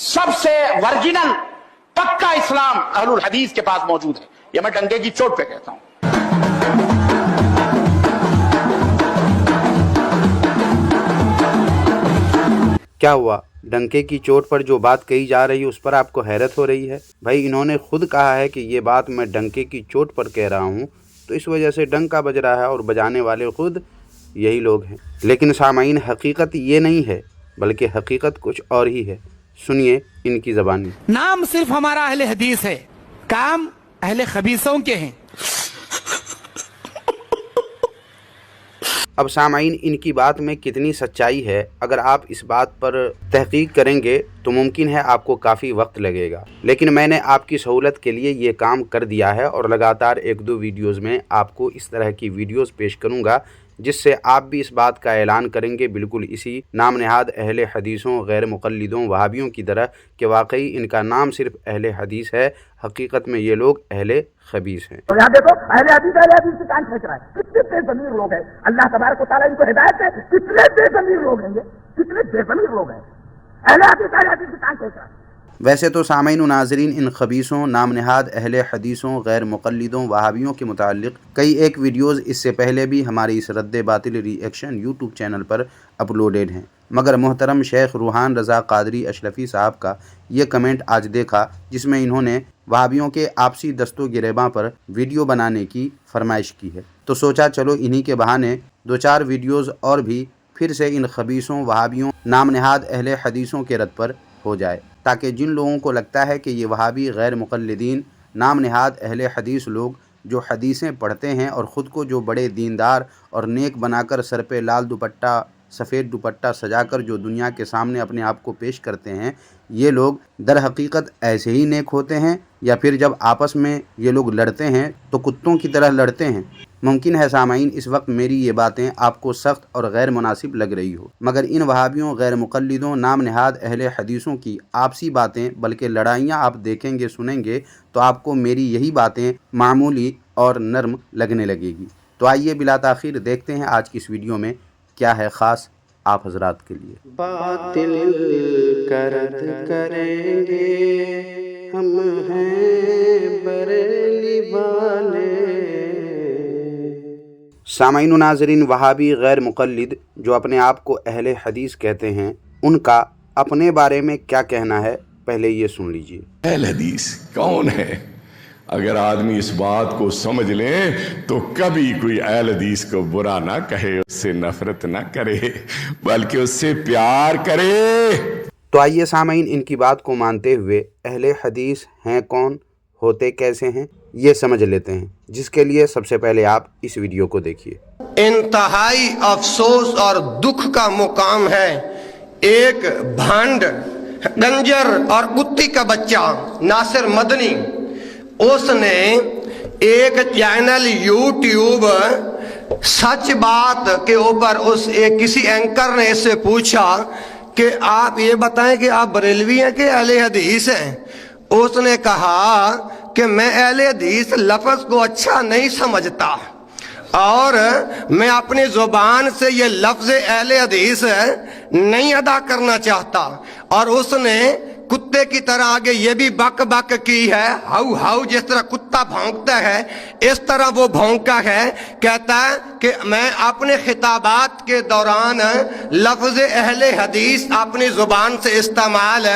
सबसे वर्जिनल पक्का इस्लाम अहलुल हदीस के पास मौजूद है। ये मैं डंके की चोट पे कहता हूं। क्या हुआ, डंके की चोट पर जो बात कही जा रही है उस पर आपको हैरत हो रही है? भाई इन्होंने खुद कहा है कि ये बात मैं डंके की चोट पर कह रहा हूँ, तो इस वजह से डंका बज रहा है और बजाने वाले खुद यही लोग हैं। लेकिन सामाईन, हकीकत ये नहीं है, बल्कि हकीकत कुछ और ही है। सुनिए इनकी ज़बानी। नाम सिर्फ हमारा अहले हदीस है, काम अहले खबीसों के हैं। अब सामाईन, इनकी बात में कितनी सच्चाई है, अगर आप इस बात पर तहकीक करेंगे तो मुमकिन है आपको काफ़ी वक्त लगेगा, लेकिन मैंने आपकी सहूलत के लिए ये काम कर दिया है और लगातार 1-2 वीडियोस में आपको इस तरह की वीडियोस पेश करूँगा, जिससे आप भी इस बात का ऐलान करेंगे बिल्कुल इसी नाम नहाद अहले हदीसों, गैर मुक़ल्लिदों, वहाबियों की तरह कि वाकई इनका नाम सिर्फ अहले हदीस है, हकीकत में ये लोग अहले खबीस हैं। तो यहाँ देखो, अहले हदीस से कान खींच रहा है। कितने बेज़मीर लोग हैं, अल्लाह तबारक व तआला इनको हिदायत है। कितने बेज़मीर लोग हैं, कितने बेज़मीर लोग हैं। अहले हदीस से कान खींच रहा है। वैसे तो सामईन नाज़रीन, इन खबीसों, नाम नहाद अहले हदीसों, गैर मुक़ल्लिदों, वहाबियों के मुताल्लिक़ कई एक वीडियोज़ इससे पहले भी हमारे इस रद्द बातिल रिएक्शन यूट्यूब चैनल पर अपलोडेड हैं, मगर मोहतरम शेख रूहान रज़ा क़ादरी अशरफ़ी साहब का ये कमेंट आज देखा, जिसमें इन्होंने वहाबियों के आपसी दस्तो गिरेबां पर वीडियो बनाने की फरमाइश की है। तो सोचा चलो इन्हीं के बहाने 2-4 वीडियोज़ और भी फिर से इन खबीसों, वहाबियों, नाम नहाद अहले हदीसों के रद्द पर हो जाए, ताकि जिन लोगों को लगता है कि ये वहाबी, गैर मुक़ल्लिदीन, नाम नहाद अहले हदीस लोग जो हदीसें पढ़ते हैं और ख़ुद को जो बड़े दीनदार और नेक बनाकर सर पे लाल दुपट्टा, सफ़ेद दुपट्टा सजाकर जो दुनिया के सामने अपने आप को पेश करते हैं, ये लोग दर हकीकत ऐसे ही नेक होते हैं, या फिर जब आपस में ये लोग लड़ते हैं तो कुत्तों की तरह लड़ते हैं? मुमकिन है सामाईन इस वक्त मेरी ये बातें आपको सख्त और गैर मुनासिब लग रही हो, मगर इन वहाबियों, गैर मुक़ल्लिदों, नाम नहाद अहले हदीसों की आपसी बातें, बल्कि लड़ाइयाँ आप देखेंगे, सुनेंगे तो आपको मेरी यही बातें मामूली और नर्म लगने लगेगी। तो आइए बिला ताख़ीर देखते हैं आज की इस वीडियो में क्या है ख़ास आप हजरात के लिए। बातिल करद करेंगे हम हैं बरेली वाले। सामाईन नाज़रीन, वहाबी, गैर मुक़ल्लिद जो अपने आप को अहले हदीस कहते हैं, उनका अपने बारे में क्या कहना है, पहले ये सुन लीजिए। अहले हदीस कौन है? अगर आदमी इस बात को समझ ले तो कभी कोई अहले हदीस को बुरा ना कहे, उससे नफरत ना करे, बल्कि उससे प्यार करे। तो आइए सामाईन, इनकी बात को मानते हुए अहले हदीस हैं कौन, होते कैसे हैं, ये समझ लेते हैं, जिसके लिए सबसे पहले आप इस वीडियो को देखिए। इंतहाई अफसोस और दुख का मुकाम है, एक भांड, गंजर और कुत्ती का बच्चा नासिर मदनी, उसने एक चैनल यूट्यूब सच बात के ऊपर किसी एंकर ने इससे पूछा कि आप ये बताएं कि आप बरेलवी हैं कि अहले हदीस हैं। उसने कहा कि मैं अहले हदीस लफ्ज़ को अच्छा नहीं समझता और मैं अपनी ज़ुबान से ये लफ्ज़ अहले हदीस नहीं अदा करना चाहता, और उसने कुत्ते की तरह आगे ये भी बक बक की है, हाउ हाउ, जिस तरह कुत्ता भौंकता है इस तरह वो भौंका है। कहता है कि मैं अपने खिताबात के दौरान लफ्ज़ अहले हदीस अपनी ज़ुबान से इस्तेमाल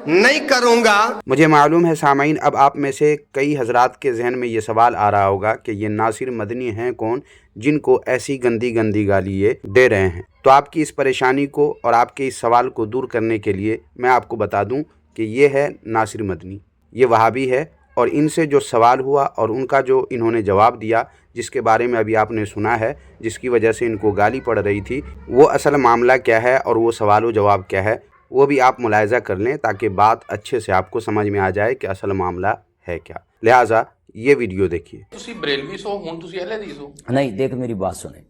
नहीं करूँगा। मुझे मालूम है सामाईन, अब आप में से कई हजरात के जहन में ये सवाल आ रहा होगा कि ये नासिर मदनी हैं कौन, जिनको ऐसी गंदी गंदी गाली ये दे रहे हैं। तो आपकी इस परेशानी को और आपके इस सवाल को दूर करने के लिए मैं आपको बता दूं कि ये है नासिर मदनी, ये वहाबी है, और इनसे जो सवाल हुआ और उनका जो इन्होंने जवाब दिया, जिसके बारे में अभी आपने सुना है, जिसकी वजह से इनको गाली पड़ रही थी, वो असल मामला क्या है और वो सवाल व जवाब क्या है, वो भी आप मुलाहिज़ा कर लें, ताकि बात अच्छे से आपको समझ में आ जाए कि असल मामला है क्या। लिहाजा ये वीडियो देखिए। ਤੁਸੀਂ ਬਰੇਲਵੀ ਸੋ, ਹੁਣ ਤੁਸੀਂ अहले हदीस हो? नहीं, देख मेरी बात सुने,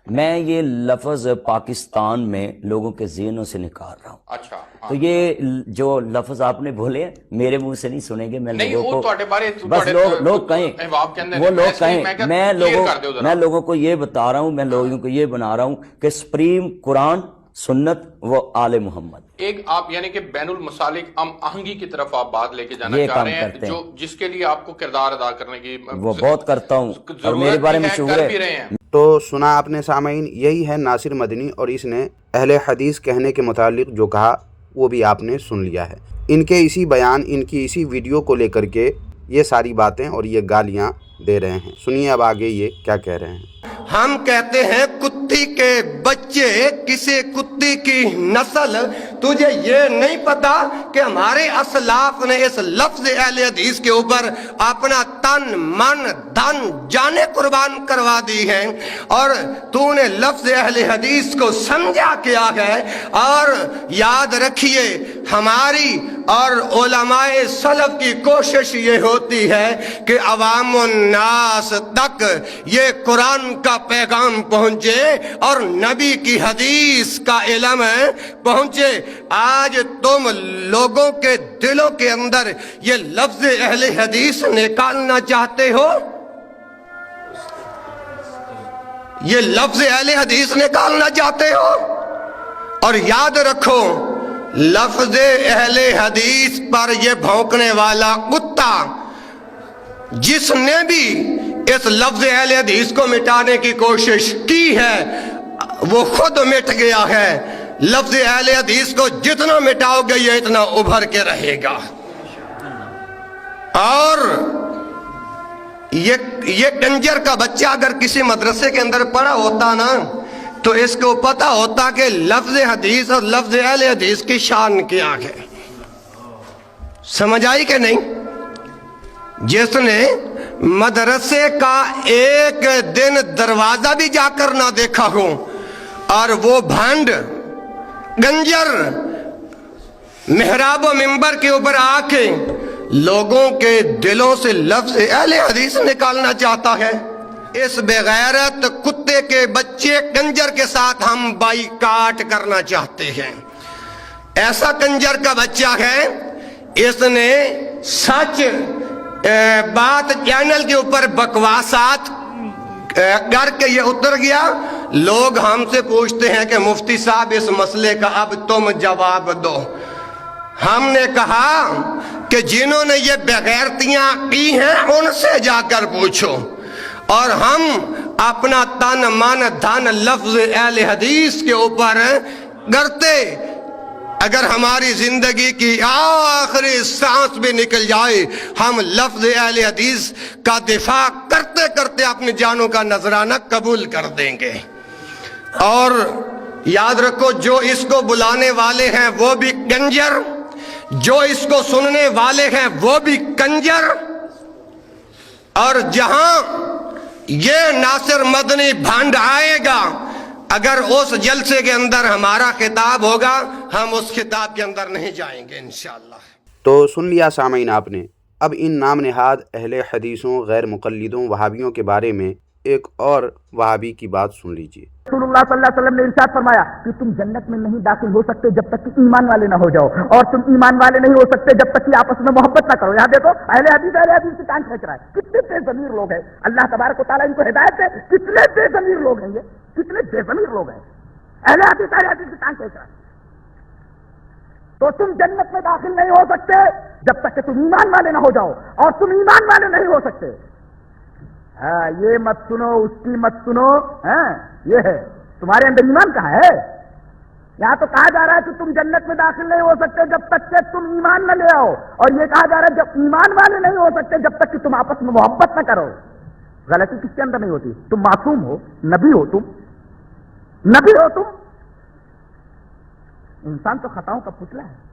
मैं ये लफ्ज़ पाकिस्तान में लोगों के ज़हनों से निकाल रहा हूँ। अच्छा, हाँ। तो ये जो लफ्ज़ आपने बोले मेरे मुंह से नहीं सुनेंगे, मैं नहीं, लोगों को बस लोग कहें, वो लोग कहें, मैं लोगों को ये बता रहा हूँ, मैं लोगों को ये बना रहा हूँ कि सुप्रीम कुरान सुन्नत व आले मोहम्मद। एक आप यानी कि बैनुल मसालिक हम आहंगी की तरफ आप बात लेके जाना ये चाह काम रहे हैं, करते हैं। जो जिसके लिए आपको किरदार अदा करने की वो बहुत करता हूँ और जरूरत मेरे बारे भी में है, शुगर कर भी है। रहे हैं। तो सुना आपने सामीन, यही है नासिर मदनी, और इसने अहले हदीस कहने के मुतालिक जो कहा वो भी आपने सुन लिया है। इनके इसी बयान, इनकी इसी वीडियो को लेकर के ये सारी बातें और ये गालियां दे रहे हैं। सुनिए अब आगे ये क्या कह रहे हैं। हम कहते हैं कुत्ती के बच्चे, किसी कुत्ती की नस्ल। तुझे ये नहीं पता कि हमारे असलाफ ने इस लफ्ज अहले हदीस के ऊपर अपना तन मन धन जाने कुर्बान करवा दी है, और तूने लफ्ज अहले हदीस को समझा क्या है। और याद रखिए, हमारी और उलमाए सलफ की कोशिश ये होती है कि अवामुन्नास तक ये कुरान का पैगाम पहुंचे और नबी की हदीस का इल्म पहुंचे। आज तुम लोगों के दिलों के अंदर ये लफ्ज अहले हदीस निकालना चाहते हो, ये लफ्ज अहले हदीस निकालना चाहते हो। और याद रखो, लफ्ज अहले हदीस पर ये भौंकने वाला कुत्ता, जिसने भी इस लफ्ज अहले हदीस को मिटाने की कोशिश की है वो खुद मिट गया है। लफ्ज अहले हदीस को जितना मिटाओगे ये इतना उभर के रहेगा। और ये कंजर का बच्चा अगर किसी मदरसे के अंदर पढ़ा होता ना, तो इसको पता होता कि लफ्ज हदीस और लफ्ज अहले हदीस की शान क्या है। समझ आई कि नहीं? जिसने मदरसे का एक दिन दरवाजा भी जाकर ना देखा हो, और वो भांड गंजर मेहराब व मिंबर के ऊपर आके लोगों के दिलों से लफ्ज अहले हदीस निकालना चाहता है, इस बेगैरत कुत्ते के बच्चे कंजर के साथ हम बाइकाट करना चाहते हैं। ऐसा कंजर का बच्चा है, इसने सच बात चैनल के ऊपर बकवासात करके ये उतर गया। लोग हमसे पूछते हैं कि मुफ्ती साहब इस मसले का अब तुम जवाब दो। हमने कहा कि जिन्होंने ये बेगैरतियां की हैं उनसे जाकर पूछो, और हम अपना तन मन धन लफ्ज अहले हदीस के ऊपर करते, अगर हमारी जिंदगी की आखिरी सांस भी निकल जाए, हम लफ्ज अहले हदीस का दिफा करते करते अपनी जानों का नजराना कबूल कर देंगे। और याद रखो, जो इसको बुलाने वाले हैं वो भी कंजर, जो इसको सुनने वाले हैं वो भी कंजर। और जहां ये नासिर मदनी भांड आएगा, अगर उस जलसे के अंदर हमारा खिताब होगा, हम उस खिताब के अंदर नहीं जाएंगे इंशाअल्लाह। तो सुन लिया सामीन आपने। अब इन नाम नहाद अहले हदीसों, गैर मुक़ल्लिदों, वहाबियों के बारे में एक और वहाबी की बात सुन लीजिए। रसूलुल्लाह सल्लल्लाहु अलैहि वसल्लम ने इरशाद फरमाया कि तुम जन्नत में नहीं दाखिल हो सकते जब तक कि ईमान वाले ना हो जाओ, और तुम ईमान वाले नहीं हो सकते जब तक कि आपस में मोहब्बत ना करो। यहाँ देखो, अहले हदीस से कान खींच रहा है। कितने बेज़मीर लोग हैं, अल्लाह तबारक व तआला इनको हिदायत दे। कितने बेज़मीर लोग हैं, ये कितने बेज़मीर लोग हैं। अहले हदीस से कान खींच रहा है। तो तुम जन्नत में दाखिल नहीं हो सकते जब तक कि तुम ईमान वाले ना हो जाओ, और तुम ईमान वाले नहीं हो सकते। हाँ, ये मत सुनो, उसकी मत सुनो। हाँ, ये है तुम्हारे अंदर ईमान कहाँ है? यहाँ तो कहा जा रहा है कि तुम जन्नत में दाखिल नहीं हो सकते जब तक कि तुम ईमान न ले आओ, और ये कहा जा रहा है जब ईमान वाले नहीं हो सकते जब तक कि तुम आपस में मोहब्बत न करो। गलती किसके अंदर नहीं होती? तुम मासूम हो, नबी हो, तुम नबी हो, तुम इंसान तो खताओं का पुतला है।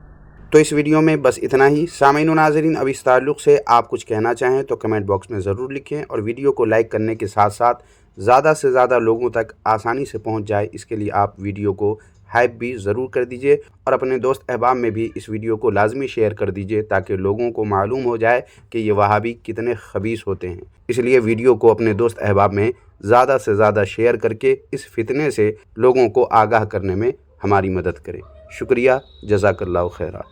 तो इस वीडियो में बस इतना ही। सामीन व नाज़रीन, अब इस ताल्लुक़ से आप कुछ कहना चाहें तो कमेंट बॉक्स में ज़रूर लिखें, और वीडियो को लाइक करने के साथ साथ ज़्यादा से ज़्यादा लोगों तक आसानी से पहुंच जाए, इसके लिए आप वीडियो को हाइप भी ज़रूर कर दीजिए, और अपने दोस्त अहबाब में भी इस वीडियो को लाजमी शेयर कर दीजिए, ताकि लोगों को मालूम हो जाए कि ये वहाबी कितने खबीस होते हैं। इसलिए वीडियो को अपने दोस्त अहबाब में ज़्यादा से ज़्यादा शेयर करके इस फितने से लोगों को आगाह करने में हमारी मदद करें। शुक्रिया, जज़ाकल्लाहु खैरा।